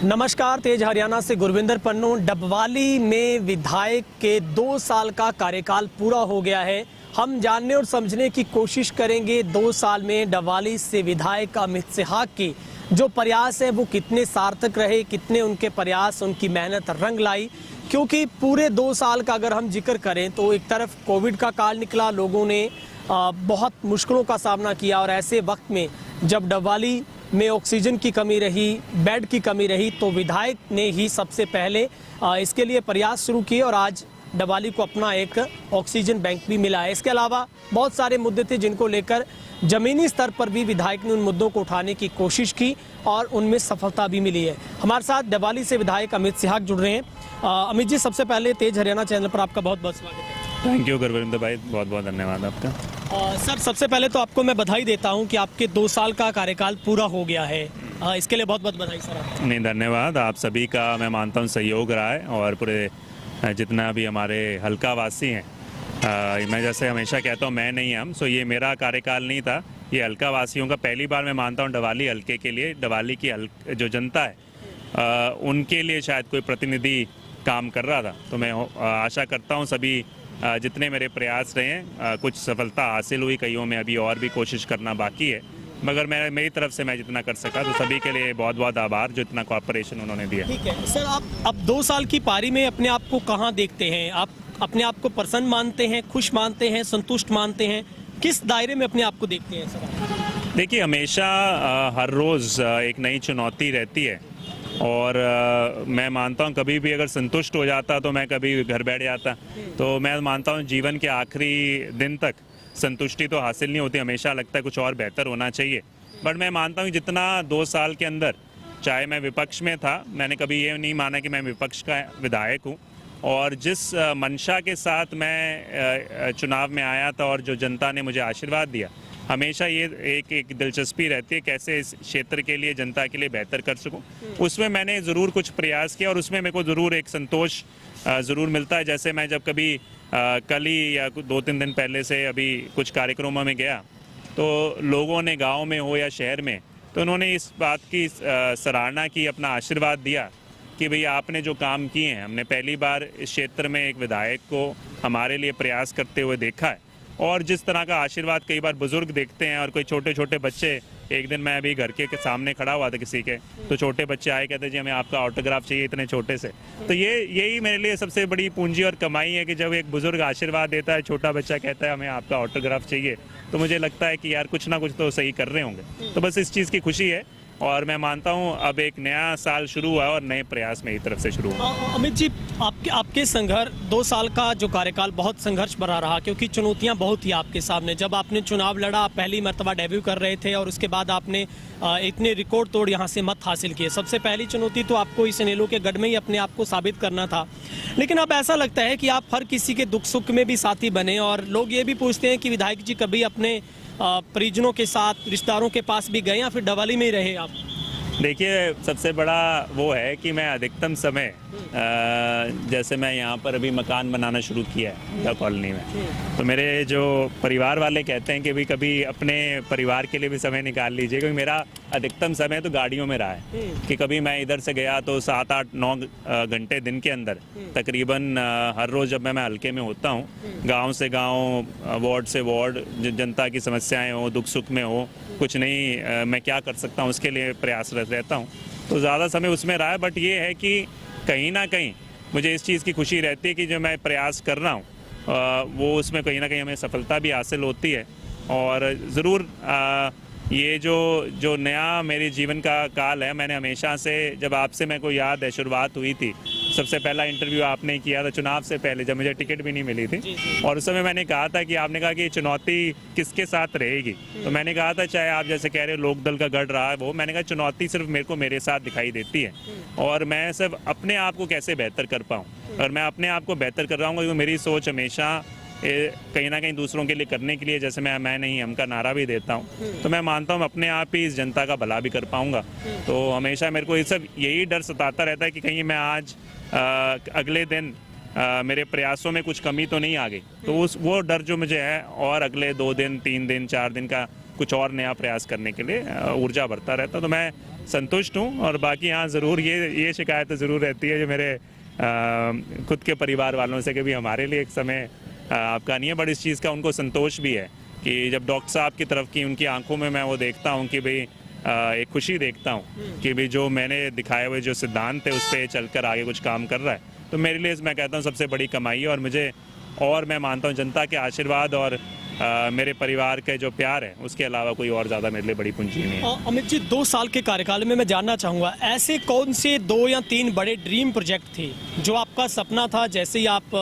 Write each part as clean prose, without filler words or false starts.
नमस्कार, तेज हरियाणा से गुरविंदर पन्नू। डबवाली में विधायक के 2 साल का कार्यकाल पूरा हो गया है। हम जानने और समझने की कोशिश करेंगे 2 साल में डबवाली से विधायक अमित सिहाग के जो प्रयास है वो कितने सार्थक रहे, कितने उनके प्रयास, उनकी मेहनत रंग लाई। क्योंकि पूरे 2 साल का अगर हम जिक्र करें तो एक तरफ कोविड का काल निकला, लोगों ने बहुत मुश्किलों का सामना किया और ऐसे वक्त में जब डबवाली में ऑक्सीजन की कमी रही, बेड की कमी रही, तो विधायक ने ही सबसे पहले इसके लिए प्रयास शुरू किए और आज डबवाली को अपना एक ऑक्सीजन बैंक भी मिला है। इसके अलावा बहुत सारे मुद्दे थे जिनको लेकर जमीनी स्तर पर भी विधायक ने उन मुद्दों को उठाने की कोशिश की और उनमें सफलता भी मिली है। हमारे साथ डबवाली से विधायक अमित सिहाग जुड़ रहे हैं। अमित जी, सबसे पहले तेज हरियाणा चैनल पर आपका बहुत बहुत स्वागत है। थैंक यू गुरविंदर भाई, बहुत बहुत धन्यवाद आपका। सर, सबसे पहले तो आपको मैं बधाई देता हूं कि आपके 2 साल का कार्यकाल पूरा हो गया है। इसके लिए बहुत बहुत बधाई सर आपको। नहीं, धन्यवाद। आप सभी का मैं मानता हूं सहयोग रहा है और पूरे जितना भी हमारे हल्का वासी हैं, मैं जैसे हमेशा कहता हूं मैं नहीं हम, सो ये मेरा कार्यकाल नहीं था, ये हल्का वासियों का पहली बार मैं मानता हूँ डबवाली हल्के के लिए, डबवाली की जो जनता है उनके लिए शायद कोई प्रतिनिधि काम कर रहा था। तो मैं आशा करता हूँ सभी जितने मेरे प्रयास रहे हैं कुछ सफलता हासिल हुई, कईयों में अभी और भी कोशिश करना बाकी है, मगर मेरी तरफ से मैं जितना कर सका, तो सभी के लिए बहुत बहुत आभार जो इतना कोऑपरेशन उन्होंने दिया। ठीक है सर, आप अब 2 साल की पारी में अपने आप को कहाँ देखते हैं? आप अपने आप को प्रसन्न मानते हैं, खुश मानते हैं, संतुष्ट मानते हैं? किस दायरे में अपने आप को देखते हैं सर? देखिए, हमेशा हर रोज़ एक नई चुनौती रहती है और मैं मानता हूँ कभी भी अगर संतुष्ट हो जाता तो मैं कभी घर बैठ जाता। तो मैं मानता हूँ जीवन के आखिरी दिन तक संतुष्टि तो हासिल नहीं होती, हमेशा लगता है कुछ और बेहतर होना चाहिए। बट मैं मानता हूँ जितना 2 साल के अंदर, चाहे मैं विपक्ष में था, मैंने कभी ये नहीं माना कि मैं विपक्ष का विधायक हूँ, और जिस मंशा के साथ मैं चुनाव में आया था और जो जनता ने मुझे आशीर्वाद दिया, हमेशा ये एक दिलचस्पी रहती है कैसे इस क्षेत्र के लिए, जनता के लिए बेहतर कर सकूं। उसमें मैंने ज़रूर कुछ प्रयास किया और उसमें मेरे को ज़रूर एक संतोष ज़रूर मिलता है। जैसे मैं जब कभी कल ही या 2-3 दिन पहले से अभी कुछ कार्यक्रमों में गया, तो लोगों ने गाँव में हो या शहर में, तो उन्होंने इस बात की सराहना की, अपना आशीर्वाद दिया कि भाई आपने जो काम किए हैं, हमने पहली बार इस क्षेत्र में एक विधायक को हमारे लिए प्रयास करते हुए देखा है। और जिस तरह का आशीर्वाद कई बार बुजुर्ग देखते हैं और कोई छोटे छोटे बच्चे, एक दिन मैं अभी घर के सामने खड़ा हुआ था किसी के, तो छोटे बच्चे आए, कहते जी हमें आपका ऑटोग्राफ चाहिए, इतने छोटे से। तो यही मेरे लिए सबसे बड़ी पूंजी और कमाई है कि जब एक बुजुर्ग आशीर्वाद देता है, छोटा बच्चा कहता है हमें आपका ऑटोग्राफ चाहिए, तो मुझे लगता है कि यार कुछ ना कुछ तो सही कर रहे होंगे। तो बस इस चीज़ की खुशी है और मैं मानता हूं अब एक नया साल शुरू हुआ है और नए प्रयास मेरी तरफ से शुरू हुआ। अमित जी, आपके संघर्ष 2 साल का जो कार्यकाल बहुत संघर्ष भरा रहा, क्योंकि चुनौतियां बहुत थी आपके सामने। जब आपने चुनाव लड़ा, आप पहली मर्तबा डेब्यू कर रहे थे और उसके बाद आपने इतने रिकॉर्ड तोड़ यहाँ से मत हासिल किए। सबसे पहली चुनौती तो आपको इस इनेलो के गढ़ में ही अपने आप को साबित करना था, लेकिन अब ऐसा लगता है कि आप हर किसी के दुख सुख में भी साथी बने और लोग ये भी पूछते हैं कि विधायक जी कभी अपने परिजनों के साथ, रिश्तेदारों के पास भी गए या फिर डबवाली में ही रहे आप? देखिए, सबसे बड़ा वो है कि मैं अधिकतम समय जैसे मैं यहाँ पर अभी मकान बनाना शुरू किया है कॉलोनी में, तो मेरे जो परिवार वाले कहते हैं कि भाई कभी अपने परिवार के लिए भी समय निकाल लीजिए, क्योंकि मेरा अधिकतम समय तो गाड़ियों में रहा है कि कभी मैं इधर से गया तो 7-8-9 घंटे दिन के अंदर तकरीबन हर रोज़ जब मैं हल्के में होता हूँ, गाँव से गाँव, वार्ड से वार्ड, जनता की समस्याएँ हो, दुख सुख में हो, कुछ नहीं मैं क्या कर सकता हूँ उसके लिए प्रयासरत रहता हूँ, तो ज़्यादा समय उसमें रहा है। बट ये है कि कहीं ना कहीं मुझे इस चीज़ की खुशी रहती है कि जो मैं प्रयास कर रहा हूँ वो उसमें कहीं ना कहीं हमें सफलता भी हासिल होती है। और ज़रूर ये जो नया मेरे जीवन का काल है, मैंने हमेशा से, जब आपसे मेरे को याद है शुरुआत हुई थी, सबसे पहला इंटरव्यू आपने किया था चुनाव से पहले जब मुझे टिकट भी नहीं मिली थी, और उस समय मैंने कहा था कि आपने कहा कि चुनौती किसके साथ रहेगी, तो मैंने कहा था चाहे आप जैसे कह रहे हो लोकदल का गढ़ रहा है वो, मैंने कहा चुनौती सिर्फ मेरे को मेरे साथ दिखाई देती है और मैं सिर्फ अपने आप को कैसे बेहतर कर पाऊँ, और मैं अपने आप को बेहतर कर रहा हूँ क्योंकि मेरी सोच हमेशा कहीं ना कहीं दूसरों के लिए करने के लिए, जैसे मैं नहीं हम का नारा भी देता हूँ, तो मैं मानता हूँ अपने आप ही इस जनता का भला भी कर पाऊँगा। तो हमेशा मेरे को ये सब यही डर सताता रहता है कि कहीं मैं आज अगले दिन मेरे प्रयासों में कुछ कमी तो नहीं आ गई, तो वो डर जो मुझे है और अगले 2 दिन 3 दिन 4 दिन का कुछ और नया प्रयास करने के लिए ऊर्जा भरता रहता। तो मैं संतुष्ट हूँ। और बाकी हाँ ज़रूर ये शिकायत ज़रूर रहती है जो मेरे खुद के परिवार वालों से कि भी हमारे लिए एक समय आपका नहीं है, बट इस चीज़ का उनको संतोष भी है कि जब डॉक्टर साहब की तरफ की उनकी आंखों में मैं वो देखता हूँ कि भाई एक खुशी देखता हूँ कि भाई जो मैंने दिखाए हुए जो सिद्धांत है उस पर चलकर आगे कुछ काम कर रहा है, तो मेरे लिए मैं कहता हूँ सबसे बड़ी कमाई है। और मैं मानता हूँ जनता के आशीर्वाद और मेरे परिवार के जो प्यार है उसके अलावा कोई और ज़्यादा मेरे लिए बड़ी पूंजी नहीं है। अमित जी, 2 साल के कार्यकाल में मैं जानना चाहूँगा ऐसे कौन से 2 या 3 बड़े ड्रीम प्रोजेक्ट थे जो आपका सपना था, जैसे ही आप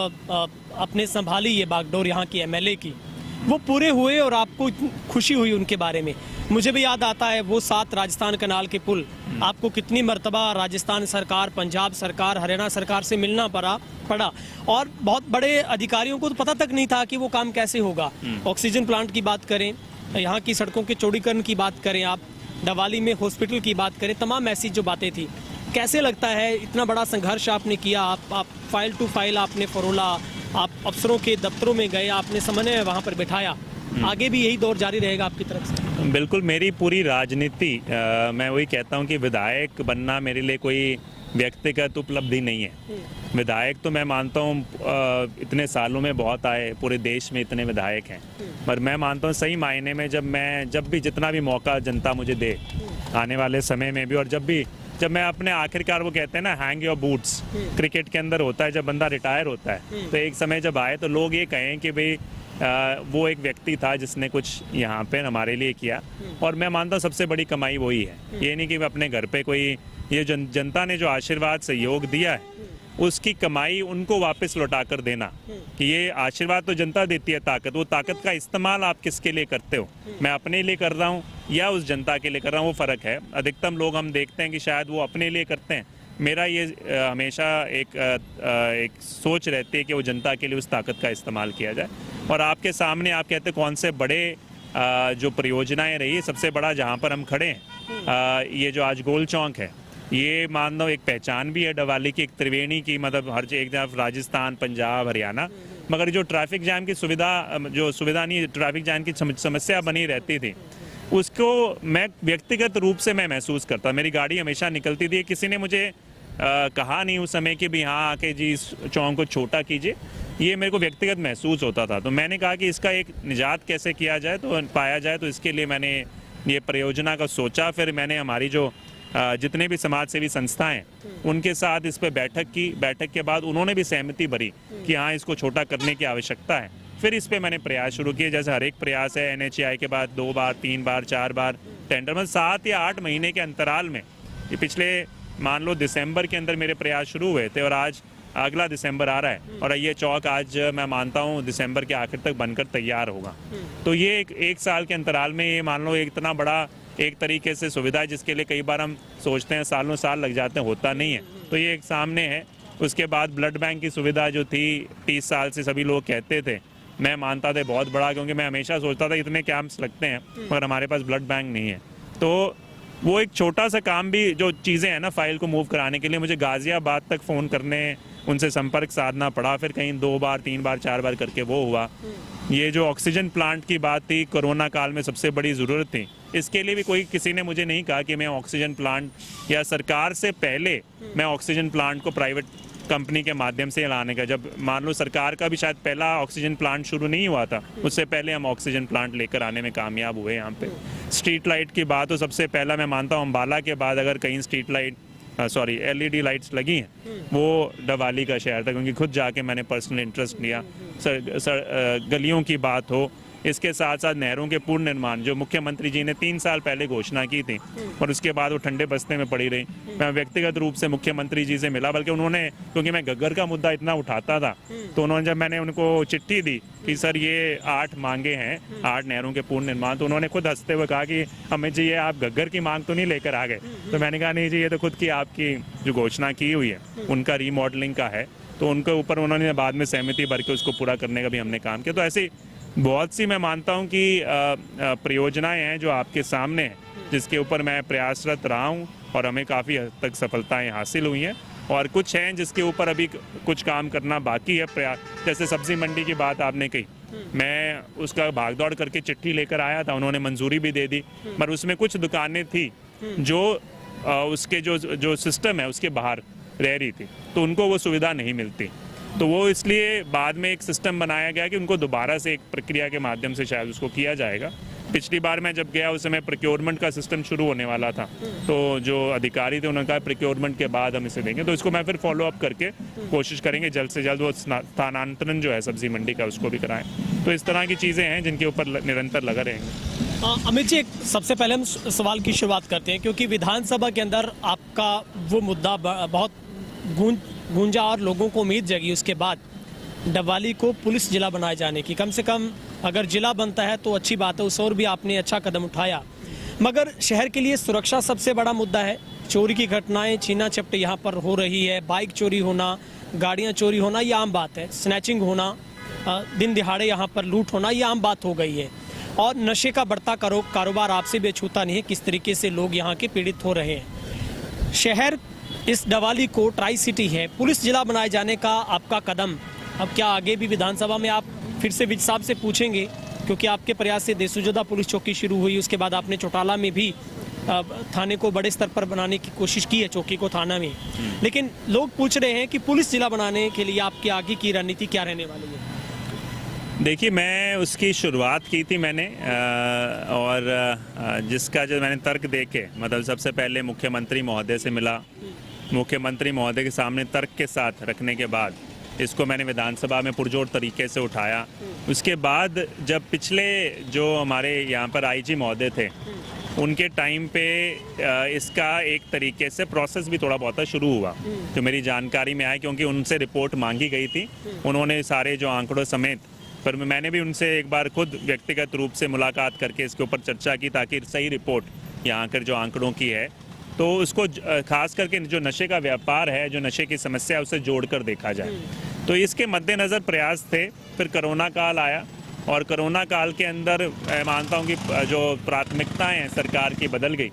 अपने संभाली ये बागडोर यहाँ की एमएलए की, वो पूरे हुए और आपको खुशी हुई उनके बारे में? मुझे भी याद आता है वो 7 राजस्थान कनाल के पुल, आपको कितनी मर्तबा राजस्थान सरकार, पंजाब सरकार, हरियाणा सरकार से मिलना पड़ा और बहुत बड़े अधिकारियों को तो पता तक नहीं था कि वो काम कैसे होगा। ऑक्सीजन प्लांट की बात करें, यहाँ की सड़कों के चौड़ीकरण की बात करें, आप डवाली में हॉस्पिटल की बात करें, तमाम ऐसी जो बातें थी। कैसे लगता है इतना बड़ा संघर्ष आपने किया, आप फाइल टू फाइल आपने फरोला, आप अफसरों के दफ्तरों में गए, आपने समन्वय वहाँ पर बिठाया, आगे भी यही दौर जारी रहेगा आपकी तरफ से? बिल्कुल, मेरी पूरी राजनीति मैं वही कहता हूँ कि विधायक बनना मेरे लिए कोई व्यक्तिगत उपलब्धि नहीं है। विधायक तो मैं मानता हूँ इतने सालों में बहुत आए, पूरे देश में इतने विधायक हैं, पर मैं मानता हूँ सही मायने में जब भी जितना भी मौका जनता मुझे दे आने वाले समय में भी, और जब मैं अपने आखिरकार वो कहते हैं ना हैंग योर बूट्स, क्रिकेट के अंदर होता है जब बंदा रिटायर होता है, तो एक समय जब आए तो लोग ये कहें कि भाई वो एक व्यक्ति था जिसने कुछ यहाँ पे हमारे लिए किया। और मैं मानता हूँ सबसे बड़ी कमाई वही है, ये नहीं कि अपने घर पे कोई, ये जनता ने जो आशीर्वाद सहयोग दिया है उसकी कमाई उनको वापस लौटा कर देना, कि ये आशीर्वाद तो जनता देती है ताकत, वो ताकत का इस्तेमाल आप किसके लिए करते हो, मैं अपने लिए कर रहा हूँ या उस जनता के लिए कर रहा हूँ, वो फ़र्क है। अधिकतम लोग हम देखते हैं कि शायद वो अपने लिए करते हैं, मेरा ये हमेशा एक सोच रहती है कि वो जनता के लिए उस ताकत का इस्तेमाल किया जाए। और आपके सामने आप कहते कौन से बड़े जो परियोजनाएं रही, सबसे बड़ा जहाँ पर हम खड़े हैं ये जो आज गोल चौक है, ये मान लो एक पहचान भी है डवाली की, एक त्रिवेणी की, मतलब हर एक तरफ राजस्थान, पंजाब, हरियाणा, मगर जो ट्रैफिक जाम की सुविधा नहीं, ट्रैफिक जाम की समस्या बनी रहती थी, उसको मैं व्यक्तिगत रूप से मैं महसूस करता। मेरी गाड़ी हमेशा निकलती थी, किसी ने मुझे कहा नहीं उस समय कि भी हाँ आके जी इस चौक को छोटा कीजिए, ये मेरे को व्यक्तिगत महसूस होता था। तो मैंने कहा कि इसका एक निजात कैसे किया जाए, तो पाया जाए, तो इसके लिए मैंने ये परियोजना का सोचा। फिर मैंने हमारी जो जितने भी समाज सेवी संस्थाएं उनके साथ इस पर बैठक की, बैठक के बाद उन्होंने भी सहमति भरी कि हाँ इसको छोटा करने की आवश्यकता है। फिर इस पे मैंने प्रयास शुरू किए, जैसे हर एक प्रयास है NHAI के बाद 2 बार 3 बार 4 बार टेंडर, मतलब 7 या 8 महीने के अंतराल में, ये पिछले मान लो दिसंबर के अंदर मेरे प्रयास शुरू हुए थे और आज अगला दिसंबर आ रहा है और ये चौक आज मैं मानता हूँ दिसंबर के आखिर तक बनकर तैयार होगा। तो ये एक साल के अंतराल में ये मान लो एक इतना बड़ा एक तरीके से सुविधा है जिसके लिए कई बार हम सोचते हैं सालों साल लग जाते हैं, होता नहीं है, तो ये एक सामने है। उसके बाद ब्लड बैंक की सुविधा जो थी 30 साल से सभी लोग कहते थे, मैं मानता था बहुत बड़ा, क्योंकि मैं हमेशा सोचता था इतने कैंप्स लगते हैं मगर हमारे पास ब्लड बैंक नहीं है। तो वो एक छोटा सा काम भी, जो चीज़ें हैं ना फाइल को मूव कराने के लिए, मुझे गाजियाबाद तक फ़ोन करने, उनसे संपर्क साधना पड़ा, फिर कहीं 2 बार 3 बार 4 बार करके वो हुआ। ये जो ऑक्सीजन प्लांट की बात थी, कोरोना काल में सबसे बड़ी ज़रूरत थी, इसके लिए भी किसी ने मुझे नहीं कहा कि मैं ऑक्सीजन प्लांट, या सरकार से पहले मैं ऑक्सीजन प्लांट को प्राइवेट कंपनी के माध्यम से लाने का, जब मान लो सरकार का भी शायद पहला ऑक्सीजन प्लांट शुरू नहीं हुआ था, उससे पहले हम ऑक्सीजन प्लांट लेकर आने में कामयाब हुए यहाँ पे। स्ट्रीट लाइट की बात हो, सबसे पहला मैं मानता हूँ अम्बाला के बाद अगर कहीं स्ट्रीट लाइट LED लाइट्स लगी हैं वो डवाली का शहर था, क्योंकि खुद जाके मैंने पर्सनल इंटरेस्ट लिया। गलियों की बात हो, इसके साथ साथ नहरों के पूर्ण निर्माण जो मुख्यमंत्री जी ने 3 साल पहले घोषणा की थी और उसके बाद वो ठंडे बस्ते में पड़ी रही। मैं व्यक्तिगत रूप से मुख्यमंत्री जी से मिला, बल्कि उन्होंने, क्योंकि मैं घग्गर का मुद्दा इतना उठाता था, तो उन्होंने जब मैंने उनको चिट्ठी दी कि सर ये 8 मांगे हैं, 8 नहरों के पूर्ण निर्माण, तो उन्होंने खुद हंसते हुए कहा कि अमित जी ये आप घग्गर की मांग तो नहीं लेकर आ गए। तो मैंने कहा नहीं जी, ये तो खुद की आपकी जो घोषणा की हुई है उनका रीमॉडलिंग का है, तो उनके ऊपर उन्होंने बाद में सहमति भर के उसको पूरा करने का भी हमने काम किया। तो ऐसी बहुत सी मैं मानता हूं कि परियोजनाएं हैं जो आपके सामने हैं, जिसके ऊपर मैं प्रयासरत रहा हूं और हमें काफ़ी हद तक सफलताएं हासिल हुई हैं, और कुछ हैं जिसके ऊपर अभी कुछ काम करना बाकी है। जैसे सब्जी मंडी की बात आपने कही, मैं उसका भागदौड़ करके चिट्ठी लेकर आया था, उन्होंने मंजूरी भी दे दी, पर उसमें कुछ दुकानें थी जो उसके जो सिस्टम है उसके बाहर रह रही थी, तो उनको वो सुविधा नहीं मिलती। तो वो इसलिए बाद में एक सिस्टम बनाया गया कि उनको दोबारा से एक प्रक्रिया के माध्यम से शायद उसको किया जाएगा। पिछली बार मैं जब गया उस समय प्रोक्योरमेंट का सिस्टम शुरू होने वाला था, तो जो अधिकारी थे उन्होंने कहा प्रोक्योरमेंट के बाद हम इसे देंगे। तो इसको मैं फिर फॉलो अप करके कोशिश करेंगे जल्द से जल्द वो स्थानांतरण जो है सब्जी मंडी का उसको भी कराएं। तो इस तरह की चीज़ें हैं जिनके ऊपर निरंतर लगा रहेंगे। अमित जी, सबसे पहले हम सवाल की शुरुआत करते हैं, क्योंकि विधानसभा के अंदर आपका वो मुद्दा बहुत गूंजा और लोगों को उम्मीद जगी उसके बाद डबवाली को पुलिस जिला बनाए जाने की। कम से कम अगर जिला बनता है तो अच्छी बात है, उस और भी आपने अच्छा कदम उठाया। मगर शहर के लिए सुरक्षा सबसे बड़ा मुद्दा है। चोरी की घटनाएं छीना झपटी यहाँ पर हो रही है, बाइक चोरी होना, गाड़ियाँ चोरी होना ये आम बात है, स्नैचिंग होना, दिन दिहाड़े यहाँ पर लूट होना ये आम बात हो गई है। और नशे का बढ़ता कारोबार आपसे भी अछूता नहीं है, किस तरीके से लोग यहाँ के पीड़ित हो रहे हैं। शहर इस डबवाली को ट्राई सिटी है, पुलिस जिला बनाए जाने का आपका कदम अब क्या आगे भी विधानसभा में आप फिर से विज साहब से पूछेंगे, क्योंकि आपके प्रयास से देसूजोदा पुलिस चौकी शुरू हुई, उसके बाद आपने चौटाला में भी थाने को बड़े स्तर पर बनाने की कोशिश की है, चौकी को थाना में। लेकिन लोग पूछ रहे हैं कि पुलिस जिला बनाने के लिए आपकी आगे की रणनीति क्या रहने वाली है? देखिए, मैं उसकी शुरुआत की थी मैंने, और जिसका जो मैंने तर्क देखे, मतलब सबसे पहले मुख्यमंत्री महोदय से मिला, मुख्यमंत्री महोदय के सामने तर्क के साथ रखने के बाद इसको मैंने विधानसभा में पुरजोर तरीके से उठाया। उसके बाद जब पिछले जो हमारे यहाँ पर आईजी महोदय थे उनके टाइम पे इसका एक तरीके से प्रोसेस भी थोड़ा बहुत शुरू हुआ, जो मेरी जानकारी में आया, क्योंकि उनसे रिपोर्ट मांगी गई थी। उन्होंने सारे जो आंकड़ों समेत, पर मैंने भी उनसे एक बार खुद व्यक्तिगत रूप से मुलाकात करके इसके ऊपर चर्चा की, ताकि सही रिपोर्ट यहाँ कर जो आंकड़ों की है तो उसको खास करके जो नशे का व्यापार है, जो नशे की समस्या है, उसे जोड़कर देखा जाए। तो इसके मद्देनज़र प्रयास थे। फिर कोरोना काल आया, और कोरोना काल के अंदर मैं मानता हूँ कि जो प्राथमिकताएं हैं सरकार की बदल गई,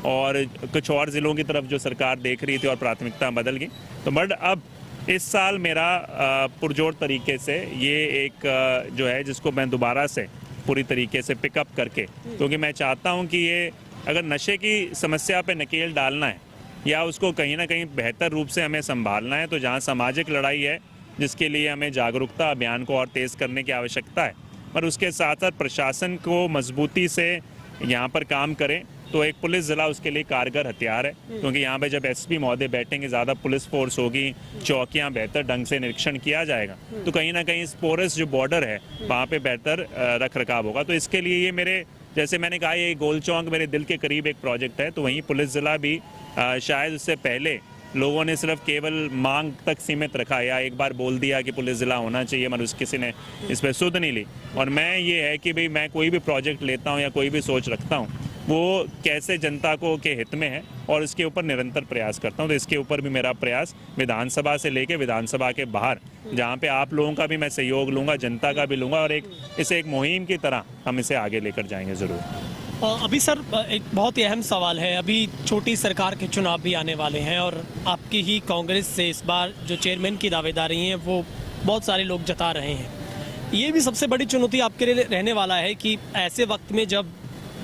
और कुछ और ज़िलों की तरफ जो सरकार देख रही थी और प्राथमिकता बदल गई। तो बट अब इस साल मेरा पुरजोर तरीके से ये एक जो है जिसको मैं दोबारा से पूरी तरीके से पिकअप करके, क्योंकि मैं चाहता हूँ कि ये अगर नशे की समस्या पे नकेल डालना है या उसको कहीं ना कहीं बेहतर रूप से हमें संभालना है, तो जहाँ सामाजिक लड़ाई है जिसके लिए हमें जागरूकता अभियान को और तेज़ करने की आवश्यकता है, पर उसके साथ साथ प्रशासन को मजबूती से यहाँ पर काम करें, तो एक पुलिस ज़िला उसके लिए कारगर हथियार है। क्योंकि यहाँ पे जब एसपी महोदय बैठेंगे, ज़्यादा पुलिस फोर्स होगी, चौकियाँ बेहतर ढंग से निरीक्षण किया जाएगा, तो कहीं ना कहीं इस पोरस जो बॉर्डर है वहाँ पे बेहतर रख रखाव होगा। तो इसके लिए ये मेरे, जैसे मैंने कहा, ये गोल चौक मेरे दिल के करीब एक प्रोजेक्ट है, तो वहीं पुलिस ज़िला भी शायद उससे पहले लोगों ने सिर्फ केवल मांग तक सीमित रखा, या एक बार बोल दिया कि पुलिस ज़िला होना चाहिए, मगर किसी ने इस पर सुध नहीं ली। और मैं ये है कि भाई मैं कोई भी प्रोजेक्ट लेता हूँ या कोई भी सोच रखता हूँ, वो कैसे जनता को के हित में है, और इसके ऊपर निरंतर प्रयास करता हूँ। तो इसके ऊपर भी मेरा प्रयास विधानसभा से लेके विधानसभा के बाहर, जहाँ पे आप लोगों का भी मैं सहयोग लूँगा, जनता का भी लूँगा, और इसे एक मुहिम की तरह हम इसे आगे लेकर जाएंगे ज़रूर। अभी सर एक बहुत ही अहम सवाल है, अभी छोटी सरकार के चुनाव भी आने वाले हैं, और आपकी ही कांग्रेस से इस बार जो चेयरमैन की दावेदारी है वो बहुत सारे लोग जता रहे हैं। ये भी सबसे बड़ी चुनौती आपके लिए रहने वाला है कि ऐसे वक्त में जब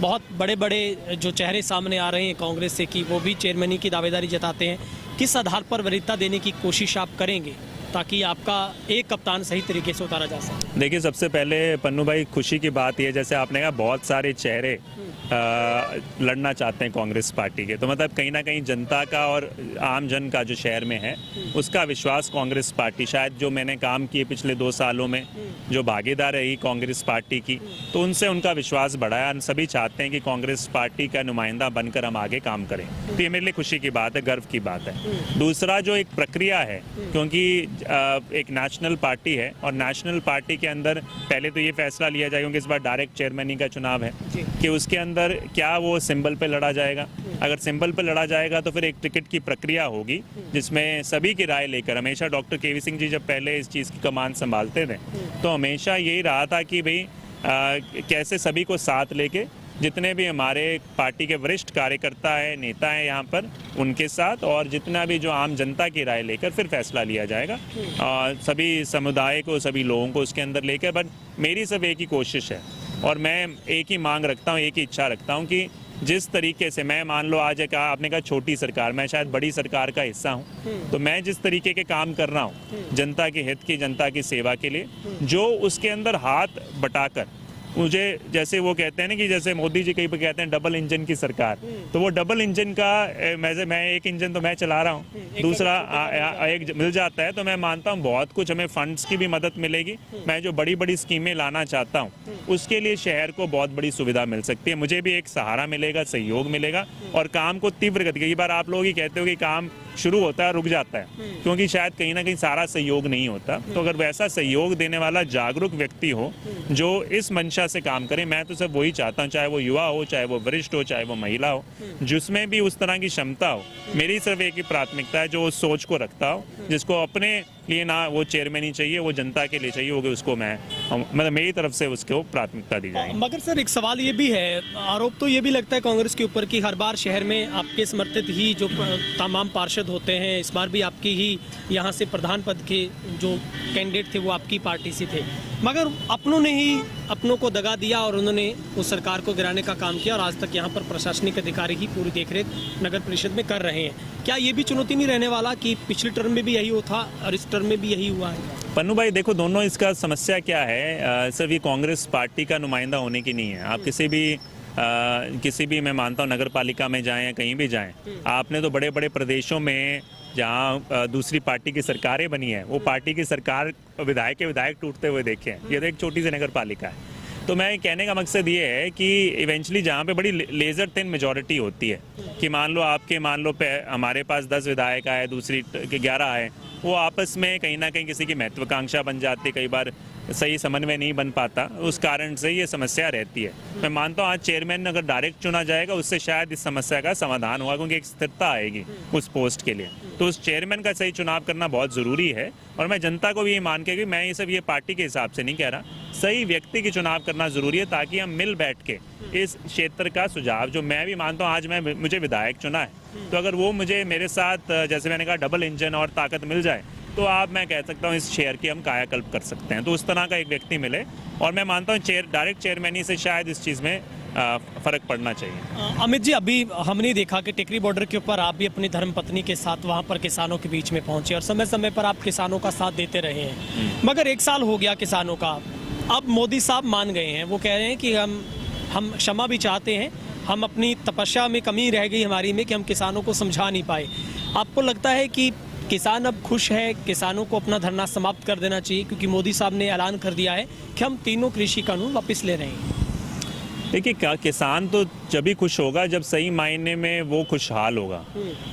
बहुत बड़े बड़े जो चेहरे सामने आ रहे हैं कांग्रेस से कि वो भी चेयरमैनी की दावेदारी जताते हैं, किस आधार पर वरीयता देने की कोशिश आप करेंगे ताकि आपका एक कप्तान सही तरीके से उतारा जा सके? देखिए, सबसे पहले पन्नू भाई, खुशी की बात यह, जैसे आपने कहा बहुत सारे चेहरे लड़ना चाहते हैं कांग्रेस पार्टी के, तो मतलब कहीं ना कहीं जनता का और आम जन का जो शहर में है उसका विश्वास कांग्रेस पार्टी, शायद जो मैंने काम किए पिछले 2 सालों में, जो भागीदार रही कांग्रेस पार्टी की, तो उनसे उनका विश्वास बढ़ाया। सभी चाहते हैं कि कांग्रेस पार्टी का नुमाइंदा बनकर हम आगे काम करें, तो ये मेरे लिए खुशी की बात है, गर्व की बात है। दूसरा जो एक प्रक्रिया है, क्योंकि एक नेशनल पार्टी है, और नेशनल पार्टी के अंदर पहले तो ये फैसला लिया जाएगा, क्योंकि इस बार डायरेक्ट चेयरमैनी का चुनाव है, कि उसके अंदर क्या वो सिंबल पे लड़ा जाएगा। अगर सिंबल पे लड़ा जाएगा तो फिर एक टिकट की प्रक्रिया होगी, जिसमें सभी की राय लेकर, हमेशा डॉक्टर केवी सिंह जी जब पहले इस चीज़ की कमान संभालते थे तो हमेशा यही रहा था कि भाई कैसे सभी को साथ लेके, जितने भी हमारे पार्टी के वरिष्ठ कार्यकर्ता है, नेता हैं यहाँ पर, उनके साथ, और जितना भी जो आम जनता की राय लेकर फिर फैसला लिया जाएगा, सभी समुदाय को, सभी लोगों को उसके अंदर लेकर। बट मेरी सब एक ही कोशिश है, और मैं एक ही मांग रखता हूँ, एक ही इच्छा रखता हूँ कि जिस तरीके से मैं मान लो आज एक आपने कहा छोटी सरकार, मैं शायद बड़ी सरकार का हिस्सा हूँ, तो मैं जिस तरीके के काम कर रहा हूँ जनता के हित की, जनता की सेवा के लिए, जो उसके अंदर हाथ बटाकर मुझे, जैसे वो कहते हैं ना कि जैसे मोदी जी कहीं पे कहते हैं डबल इंजन की सरकार, तो वो डबल इंजन का मैं एक इंजन तो मैं चला रहा हूँ, दूसरा एक मिल जाता है, तो मैं मानता हूँ बहुत कुछ हमें फंड्स की भी मदद मिलेगी। मैं जो बड़ी बड़ी स्कीमें लाना चाहता हूँ उसके लिए शहर को बहुत बड़ी सुविधा मिल सकती है, मुझे भी एक सहारा मिलेगा, सहयोग मिलेगा और काम को तीव्र गति। कई बार आप लोग ही कहते हो कि काम शुरू होता है रुक जाता है, क्योंकि शायद कहीं ना कहीं सारा सहयोग नहीं होता। तो अगर वैसा सहयोग देने वाला जागरूक व्यक्ति हो जो इस मंशा से काम करे, मैं तो सब वही चाहता हूँ, चाहे वो युवा हो, चाहे वो वरिष्ठ हो, चाहे वो महिला हो, जिसमें भी उस तरह की क्षमता हो। मेरी सिर्फ एक ही प्राथमिकता है, जो उस सोच को रखता हो, जिसको अपने लिए ना वो चेयरमैन ही चाहिए, वो जनता के लिए चाहिए होगी, उसको मैं मतलब मेरी तरफ से उसको प्राथमिकता दी जाएगी। मगर सर एक सवाल ये भी है, आरोप तो ये भी लगता है कांग्रेस के ऊपर कि हर बार शहर में आपके समर्थित ही जो तमाम पार्षद होते हैं, इस बार भी आपकी ही यहाँ से प्रधान पद के जो कैंडिडेट थे वो आपकी पार्टी से थे, मगर अपनों ने ही अपनों को दगा दिया और उन्होंने उस सरकार को गिराने का काम किया और आज तक यहाँ पर प्रशासनिक अधिकारी ही पूरी देखरेख नगर परिषद में कर रहे हैं। क्या ये भी चुनौती नहीं रहने वाला कि पिछले टर्म में भी यही हुआ था और इस टर्म में भी यही हुआ है? पन्नू भाई देखो, दोनों इसका समस्या क्या है, सिर्फ ये कांग्रेस पार्टी का नुमाइंदा होने की नहीं है। आप किसी भी मैं मानता हूँ नगर पालिका में जाएं या कहीं भी जाएं, आपने तो बड़े बड़े प्रदेशों में जहाँ दूसरी पार्टी की सरकारें बनी है, वो पार्टी की सरकार विधायक टूटते हुए देखे हैं। ये तो एक छोटी सी नगर पालिका है। तो मैं कहने का मकसद ये है कि इवेंचुअली जहाँ पे बड़ी लेजर थिन मेजॉरिटी होती है कि मान लो हमारे पास 10 विधायक आए, दूसरी के 11 आए, वो आपस में कहीं ना कहीं किसी की महत्वाकांक्षा बन जाती है, कई बार सही समन्वय नहीं बन पाता, उस कारण से ये समस्या रहती है। मैं मानता हूँ आज चेयरमैन अगर डायरेक्ट चुना जाएगा उससे शायद इस समस्या का समाधान होगा, क्योंकि एक स्थिरता आएगी उस पोस्ट के लिए। तो उस चेयरमैन का सही चुनाव करना बहुत ज़रूरी है और मैं जनता को भी ये मान के कि मैं ये सब ये पार्टी के हिसाब से नहीं कह रहा, सही व्यक्ति की चुनाव करना ज़रूरी है, ताकि हम मिल बैठ के इस क्षेत्र का सुझाव, जो मैं भी मानता हूँ आज मुझे विधायक चुना है, तो अगर वो मुझे मेरे साथ जैसे मैंने कहा डबल इंजन और ताकत मिल जाए, तो आप मैं कह सकता हूँ इस शहर की हम कायाकल्प कर सकते हैं। तो उस तरह का एक व्यक्ति मिले और मैं मानता हूँ डायरेक्ट चेयरमैनी से शायद इस चीज़ में फ़र्क पड़ना चाहिए। अमित जी, अभी हमने देखा कि टिकरी बॉर्डर के ऊपर आप भी अपनी धर्मपत्नी के साथ वहाँ पर किसानों के बीच में पहुँचे और समय समय पर आप किसानों का साथ देते रहे हैं, मगर 1 साल हो गया किसानों का, अब मोदी साहब मान गए हैं, वो कह रहे हैं कि हम क्षमा भी चाहते हैं, हम अपनी तपस्या में कमी रह गई हमारी में कि हम किसानों को समझा नहीं पाए। आपको लगता है कि किसान अब खुश है, किसानों को अपना धरना समाप्त कर देना चाहिए, क्योंकि मोदी साहब ने ऐलान कर दिया है कि हम तीनों कृषि कानून वापस ले रहे हैं? देखिए, किसान तो जब ही खुश होगा जब सही मायने में वो खुशहाल होगा,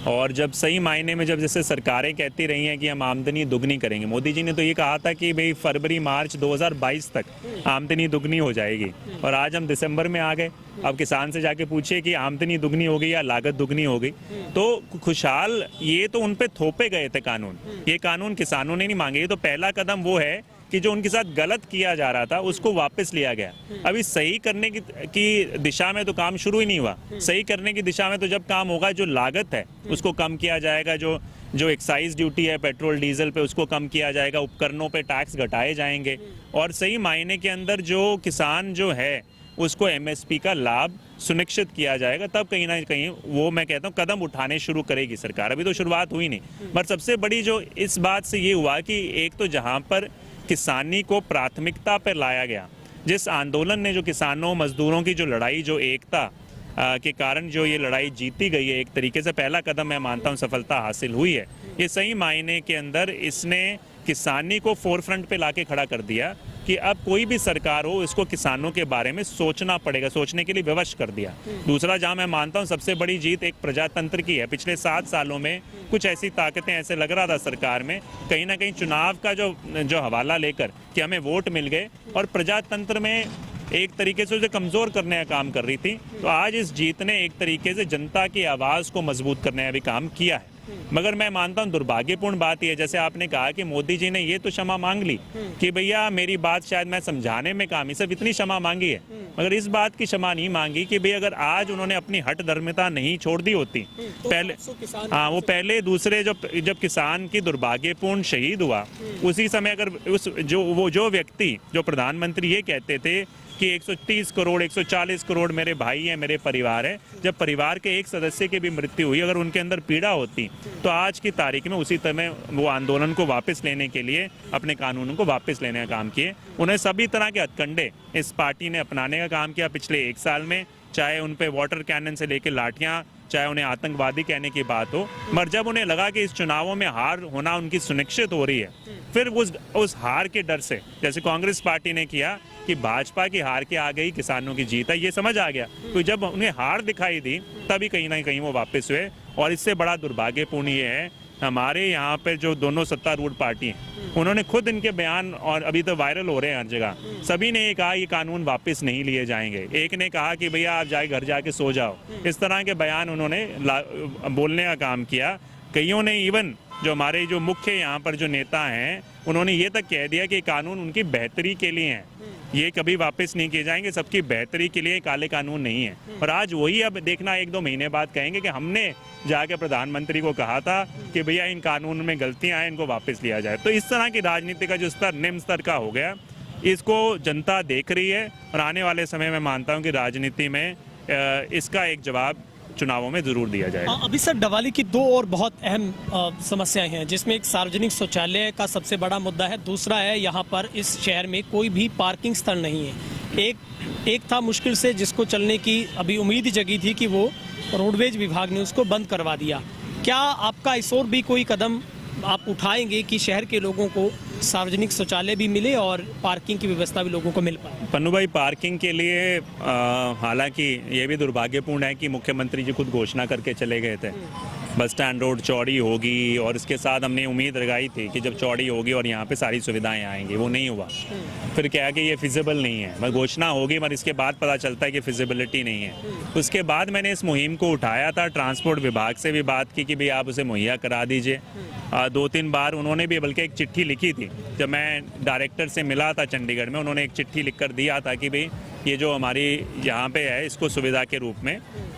और जब सही मायने में, जब जैसे सरकारें कहती रही हैं कि हम आमदनी दुगनी करेंगे, मोदी जी ने तो ये कहा था कि भाई फरवरी मार्च 2022 तक आमदनी दुगनी हो जाएगी, और आज हम दिसंबर में आ गए। अब किसान से जाके पूछिए कि आमदनी दुगनी हो गई या लागत दुगनी हो गई, तो खुशहाल, ये तो उन पे थोपे गए थे कानून, ये कानून किसानों ने नहीं मांगे। ये तो पहला कदम वो है कि जो उनके साथ गलत किया जा रहा था उसको वापस लिया गया। अभी सही करने की दिशा में तो काम शुरू ही नहीं हुआ। सही करने की दिशा में तो जब काम होगा, जो लागत है उसको कम किया जाएगा, जो एक्साइज ड्यूटी है पेट्रोल डीजल पे उसको कम किया जाएगा, उपकरणों पे टैक्स घटाए जाएंगे, और सही मायने के अंदर जो किसान जो है उसको एमएसपी का लाभ सुनिश्चित किया जाएगा, तब कहीं ना कहीं वो मैं कहता हूँ कदम उठाने शुरू करेगी सरकार। अभी तो शुरुआत हुई नहीं। पर सबसे बड़ी जो इस बात से ये हुआ कि एक तो जहाँ पर किसानी को प्राथमिकता पर लाया गया, जिस आंदोलन ने जो किसानों मजदूरों की जो लड़ाई, जो एकता के कारण जो ये लड़ाई जीती गई है, एक तरीके से पहला कदम मैं मानता हूँ सफलता हासिल हुई है। ये सही मायने के अंदर इसने किसानी को फोरफ्रंट पे लाके खड़ा कर दिया कि अब कोई भी सरकार हो इसको किसानों के बारे में सोचना पड़ेगा, सोचने के लिए विवश कर दिया। दूसरा जहां मैं मानता हूं सबसे बड़ी जीत एक प्रजातंत्र की है। पिछले 7 सालों में कुछ ऐसी ताकतें, ऐसे लग रहा था सरकार में, कहीं ना कहीं चुनाव का जो हवाला लेकर कि हमें वोट मिल गए और प्रजातंत्र में एक तरीके से उसे कमज़ोर करने का काम कर रही थी। तो आज इस जीत ने एक तरीके से जनता की आवाज़ को मजबूत करने का भी काम किया है। मगर मैं मानता हूं दुर्भाग्यपूर्ण बात यह, जैसे आपने कहा कि मोदी जी ने ये तो क्षमा मांग ली कि भैया मेरी बात शायद मैं समझाने में काम, सिर्फ इतनी क्षमा मांगी है, मगर इस बात की क्षमा नहीं मांगी कि भाई अगर आज उन्होंने अपनी हट धर्मिता नहीं छोड़ दी होती पहले, वो पहले दूसरे जब किसान की दुर्भाग्यपूर्ण शहीद हुआ उसी समय अगर जो व्यक्ति, जो प्रधानमंत्री ये कहते थे कि 130 करोड़ 140 करोड़ मेरे भाई हैं, मेरे परिवार है। जब परिवार के एक सदस्य की भी मृत्यु हुई, अगर उनके अंदर पीड़ा होती तो आज की तारीख में उसी तरह वो आंदोलन को वापस लेने के लिए अपने कानूनों को वापस लेने का काम किए। उन्हें सभी तरह के हथकंडे इस पार्टी ने अपनाने का काम किया पिछले 1 साल में, चाहे उन पे वाटर कैनन से लेकर लाठियां, चाहे उन्हें आतंकवादी कहने की बात हो। मगर जब उन्हें लगा कि इस चुनावों में हार होना उनकी सुनिश्चित हो रही है, फिर उस हार के डर से, जैसे कांग्रेस पार्टी ने किया कि भाजपा की हार के आ गई किसानों की जीत है, ये समझ आ गया। तो जब उन्हें हार दिखाई दी तभी कहीं ना कहीं वो वापस हुए। और इससे बड़ा दुर्भाग्यपूर्ण ये है, हमारे यहाँ पे जो दोनों सत्तारूढ़ पार्टी हैं उन्होंने खुद इनके बयान, और अभी तो वायरल हो रहे हैं हर जगह, सभी ने ये कहा ये कानून वापस नहीं लिए जाएंगे। एक ने कहा कि भैया आप जाए घर जाके सो जाओ। इस तरह के बयान उन्होंने बोलने का काम किया। कईयों ने इवन जो हमारे जो मुख्य यहाँ पर जो नेता हैं उन्होंने ये तक कह दिया कि कानून उनकी बेहतरी के लिए हैं, ये कभी वापस नहीं किए जाएंगे, सबकी बेहतरी के लिए काले कानून नहीं है। और आज वही अब देखना 1-2 महीने बाद कहेंगे कि हमने जाके प्रधानमंत्री को कहा था कि भैया इन कानून में गलतियां हैं, इनको वापस लिया जाए। तो इस तरह की राजनीति का जो स्तर निम्न स्तर का हो गया, इसको जनता देख रही है। और आने वाले समय में मानता हूँ कि राजनीति में इसका एक जवाब चुनावों में जरूर दिया जाएगा। अभी सर डबवाली की 2 और बहुत अहम समस्याएं हैं, जिसमें एक सार्वजनिक शौचालय का सबसे बड़ा मुद्दा है। दूसरा है यहाँ पर इस शहर में कोई भी पार्किंग स्थल नहीं है। एक था मुश्किल से जिसको चलने की अभी उम्मीद जगी थी कि वो रोडवेज विभाग ने उसको बंद करवा दिया। क्या आपका इस ओर भी कोई कदम आप उठाएंगे कि शहर के लोगों को सार्वजनिक शौचालय भी मिले और पार्किंग की व्यवस्था भी लोगों को मिल पाए? पन्नू भाई, पार्किंग के लिए हालांकि ये भी दुर्भाग्यपूर्ण है कि मुख्यमंत्री जी खुद घोषणा करके चले गए थे बस स्टैंड रोड चौड़ी होगी, और इसके साथ हमने उम्मीद लगाई थी कि जब चौड़ी होगी और यहाँ पे सारी सुविधाएं आएंगी, वो नहीं हुआ। फिर क्या है कि ये फिजिबल नहीं है, मैं घोषणा होगी मगर इसके बाद पता चलता है कि फिजिबिलिटी नहीं है। उसके बाद मैंने इस मुहिम को उठाया था, ट्रांसपोर्ट विभाग से भी बात की कि भाई आप उसे मुहैया करा दीजिए। 2-3 बार उन्होंने भी बल्कि एक चिट्ठी लिखी थी। जब मैं डायरेक्टर से मिला था चंडीगढ़ में, उन्होंने एक चिट्ठी लिख कर दिया था कि भाई ये जो हमारी यहाँ पे है इसको सुविधा के रूप में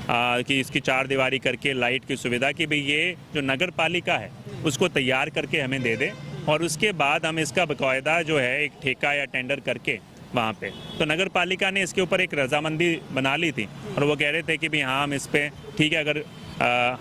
कि इसकी 4 दीवारी करके लाइट की सुविधा, कि भाई ये जो नगर पालिका है उसको तैयार करके हमें दे दे, और उसके बाद हम इसका बाकायदा जो है एक ठेका या टेंडर करके वहाँ पे। तो नगर पालिका ने इसके ऊपर एक रजामंदी बना ली थी और वो कह रहे थे कि भाई हाँ हम इस पर ठीक है, अगर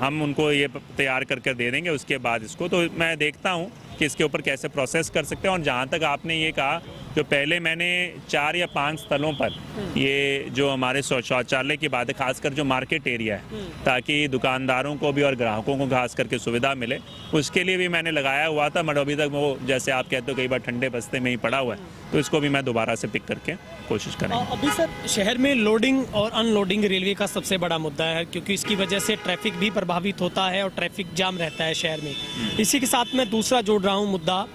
हम उनको ये तैयार करके दे देंगे उसके बाद इसको। तो मैं देखता हूँ कि इसके ऊपर कैसे प्रोसेस कर सकते हैं। और जहाँ तक आपने ये कहा, जो पहले मैंने 4 या 5 स्थलों पर ये जो हमारे शौचालय की बात है, खासकर जो मार्केट एरिया है, ताकि दुकानदारों को भी और ग्राहकों को खास करके सुविधा मिले, उसके लिए भी मैंने लगाया हुआ था। मगर अभी तक वो, जैसे आप कहते हो, कई बार ठंडे बस्ते में ही पड़ा हुआ है, तो इसको भी मैं दोबारा से पिक करके कोशिश करेंगे। अभी सर शहर में लोडिंग और अनलोडिंग रेलवे का सबसे बड़ा मुद्दा है, क्योंकि इसकी वजह से ट्रैफिक भी प्रभावित होता है और ट्रैफिक जाम रहता है शहर में। इसी के साथ मैं दूसरा जोड़ रहा हूँ मुद्दा,